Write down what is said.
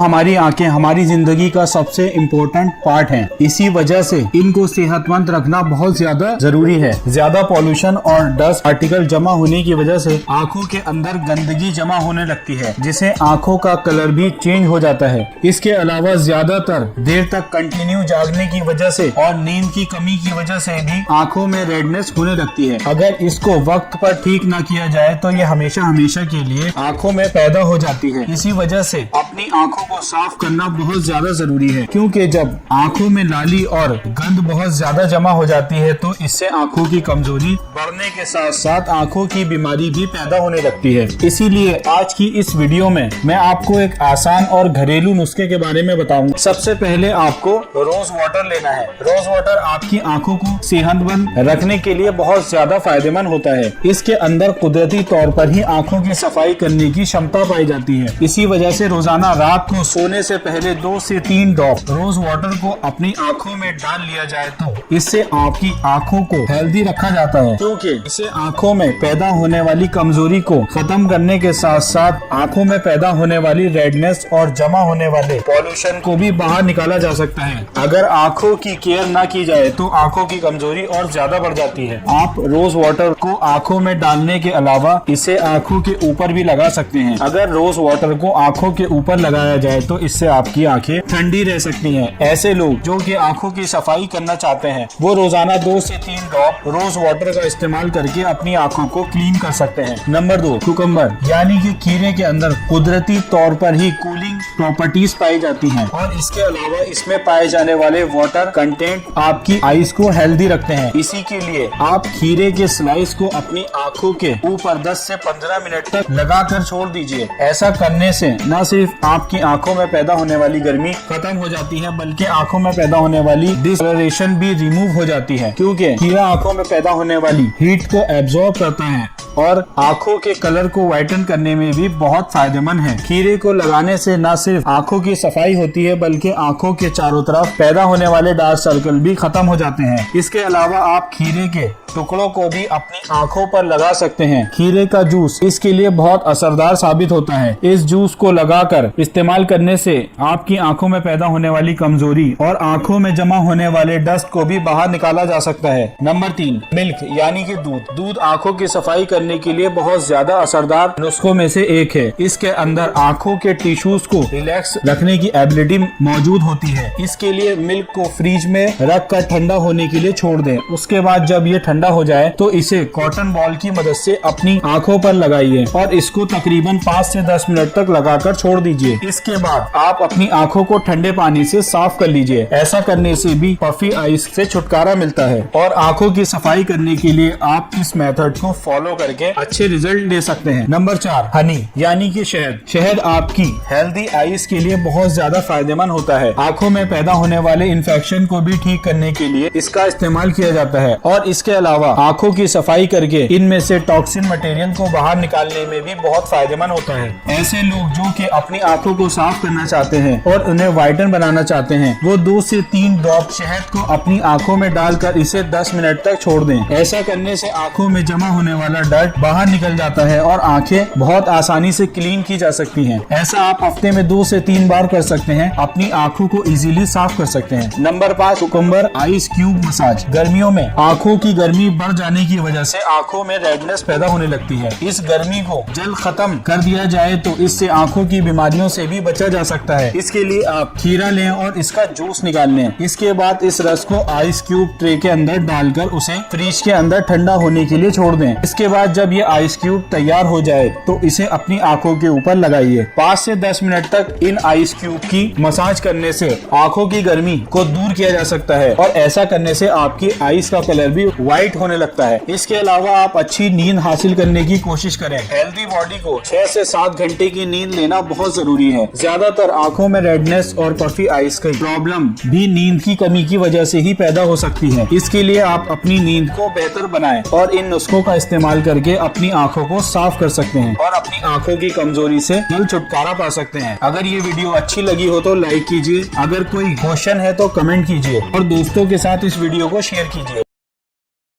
हमारी आंखें हमारी जिंदगी का सबसे इम्पोर्टेंट पार्ट हैं। इसी वजह से इनको सेहतमंद रखना बहुत ज्यादा जरूरी है। ज्यादा पॉल्यूशन और डस्ट पार्टिकल जमा होने की वजह से आंखों के अंदर गंदगी जमा होने लगती है, जिससे आंखों का कलर भी चेंज हो जाता है। इसके अलावा ज्यादातर देर तक कंटिन्यू जागने की वजह से और नींद की कमी की वजह से भी आंखों में रेडनेस होने लगती है। अगर इसको वक्त पर ठीक न किया जाए तो ये हमेशा हमेशा के लिए आंखों में पैदा हो जाती है। इसी वजह से अपनी आंखों को साफ करना बहुत ज्यादा जरूरी है, क्योंकि जब आंखों में लाली और गंद बहुत ज्यादा जमा हो जाती है तो इससे आंखों की कमजोरी बढ़ने के साथ साथ आंखों की बीमारी भी पैदा होने लगती है। इसीलिए आज की इस वीडियो में मैं आपको एक आसान और घरेलू नुस्खे के बारे में बताऊंगा। सबसे पहले आपको रोज वाटर लेना है। रोज वाटर आपकी आंखों को सेहतमंद रखने के लिए बहुत ज्यादा फायदेमंद होता है। इसके अंदर कुदरती तौर पर ही आंखों की सफाई करने की क्षमता पाई जाती है। इसी वजह से रोजाना रात को सोने से पहले 2 से 3 ड्रॉप रोज वाटर को अपनी आंखों में डाल लिया जाए तो इससे आपकी आंखों को हेल्दी रखा जाता है, क्योंकि इससे आंखों में पैदा होने वाली कमजोरी को खत्म करने के साथ साथ आंखों में पैदा होने वाली रेडनेस और जमा होने वाले पॉल्यूशन को भी बाहर निकाला जा सकता है। अगर आंखों की केयर न की जाए तो आंखों की कमजोरी और ज्यादा बढ़ जाती है। आप रोज वाटर को आंखों में डालने के अलावा इसे आंखों के ऊपर भी लगा सकते हैं। अगर रोज वाटर को आंखों के ऊपर लगाया जाए तो इससे आपकी आंखें ठंडी रह सकती हैं। ऐसे लोग जो कि आंखों की सफाई करना चाहते हैं वो रोजाना 2 से 3 ड्रॉप रोज वाटर का इस्तेमाल करके अपनी आंखों को क्लीन कर सकते हैं। नंबर 2, कुकुम्बर यानी कि खीरे के अंदर कुदरती तौर पर ही कूलिंग प्रॉपर्टीज पाई जाती हैं और इसके अलावा इसमें पाए जाने वाले वाटर कंटेंट आपकी आईज को हेल्दी रखते हैं। इसी के लिए आप खीरे के स्लाइस को अपनी आंखों के ऊपर 10 से 15 मिनट तक लगाकर छोड़ दीजिए। ऐसा करने से न सिर्फ आपकी आंखों में पैदा होने वाली गर्मी खत्म हो जाती है, बल्कि आंखों में पैदा होने वाली डिसकलरेशन भी रिमूव हो जाती है, क्योंकि खीरा आंखों में पैदा होने वाली हीट को एब्जॉर्ब करता है और आंखों के कलर को व्हाइटन करने में भी बहुत फायदेमंद है। खीरे को लगाने से न सिर्फ आंखों की सफाई होती है, बल्कि आंखों के चारों तरफ पैदा होने वाले डार्क सर्कल भी खत्म हो जाते हैं। इसके अलावा आप खीरे के टुकड़ों को भी अपनी आंखों पर लगा सकते हैं। खीरे का जूस इसके लिए बहुत असरदार साबित होता है। इस जूस को लगाकर इस्तेमाल करने से आपकी आंखों में पैदा होने वाली कमजोरी और आंखों में जमा होने वाले डस्ट को भी बाहर निकाला जा सकता है। नंबर 3, मिल्क यानी कि दूध। दूध आंखों की सफाई करने के लिए बहुत ज्यादा असरदार नुस्खों में से एक है। इसके अंदर आंखों के टिश्यूज को रिलैक्स रखने की एबिलिटी मौजूद होती है। इसके लिए मिल्क को फ्रिज में रख कर ठंडा होने के लिए छोड़ दें। उसके बाद जब ये ठंडा हो जाए तो इसे कॉटन बॉल की मदद से अपनी आंखों पर लगाइए और इसको तकरीबन 5 से 10 मिनट तक लगाकर छोड़ दीजिए। इसके बाद आप अपनी आंखों को ठंडे पानी से साफ कर लीजिए। ऐसा करने से भी पफी आइज से छुटकारा मिलता है और आंखों की सफाई करने के लिए आप इस मेथड को फॉलो करके अच्छे रिजल्ट ले सकते हैं। नंबर 4, हनी यानी कि शहद। शहद आपकी हेल्दी आइज के लिए बहुत ज्यादा फायदेमंद होता है। आंखों में पैदा होने वाले इन्फेक्शन को भी ठीक करने के लिए इसका इस्तेमाल किया जाता है और इसके अलावा आंखों की सफाई करके इनमें से टॉक्सिन मटेरियल को बाहर निकालने में भी बहुत फायदेमंद होता है। ऐसे लोग जो कि अपनी आंखों को साफ करना चाहते हैं और उन्हें व्हाइटन बनाना चाहते हैं, वो 2 से 3 ड्रॉप शहद को अपनी आंखों में डालकर इसे 10 मिनट तक छोड़ दें। ऐसा करने से आंखों में जमा होने वाला डर्ट बाहर निकल जाता है और आंखें बहुत आसानी से क्लीन की जा सकती हैं। ऐसा आप हफ्ते में 2 से 3 बार कर सकते हैं। अपनी आंखों को इजीली साफ कर सकते हैं। Number 5, cucumber ice cube massage. गर्मियों में आंखों की गर्मी बढ़ जाने की वजह से आंखों में रेडनेस पैदा होने लगती है। इस गर्मी को जल्द खत्म कर दिया जाए तो इससे आंखों की बीमारियों से भी बचा जा सकता है। इसके लिए आप खीरा लें और इसका जूस निकाल लें। इसके बाद इस रस को आइस क्यूब ट्रे के अंदर डालकर उसे फ्रिज के अंदर ठंडा होने के लिए छोड़ दें। इसके बाद जब ये आइस क्यूब तैयार हो जाए तो इसे अपनी आंखों के ऊपर लगाइए। 5 से 10 मिनट तक इन आइस क्यूब की मसाज करने से आंखों की गर्मी को दूर किया जा सकता है और ऐसा करने से आपकी आइस का कलर भी व्हाइट होने लगता है। इसके अलावा आप अच्छी नींद हासिल करने की कोशिश करें। हेल्दी बॉडी को 6 से 7 घंटे की नींद लेना बहुत जरूरी है। ज्यादातर आंखों में रेडनेस और पफी आइज की प्रॉब्लम भी नींद की कमी की वजह से ही पैदा हो सकती है। इसके लिए आप अपनी नींद को बेहतर बनाएं और इन नुस्खों का इस्तेमाल करके अपनी आंखों को साफ कर सकते हैं और अपनी आंखों की कमजोरी से जल्द छुटकारा पा सकते हैं। अगर ये वीडियो अच्छी लगी हो तो लाइक कीजिए। अगर कोई क्वेश्चन है तो कमेंट कीजिए और दोस्तों के साथ इस वीडियो को शेयर कीजिए।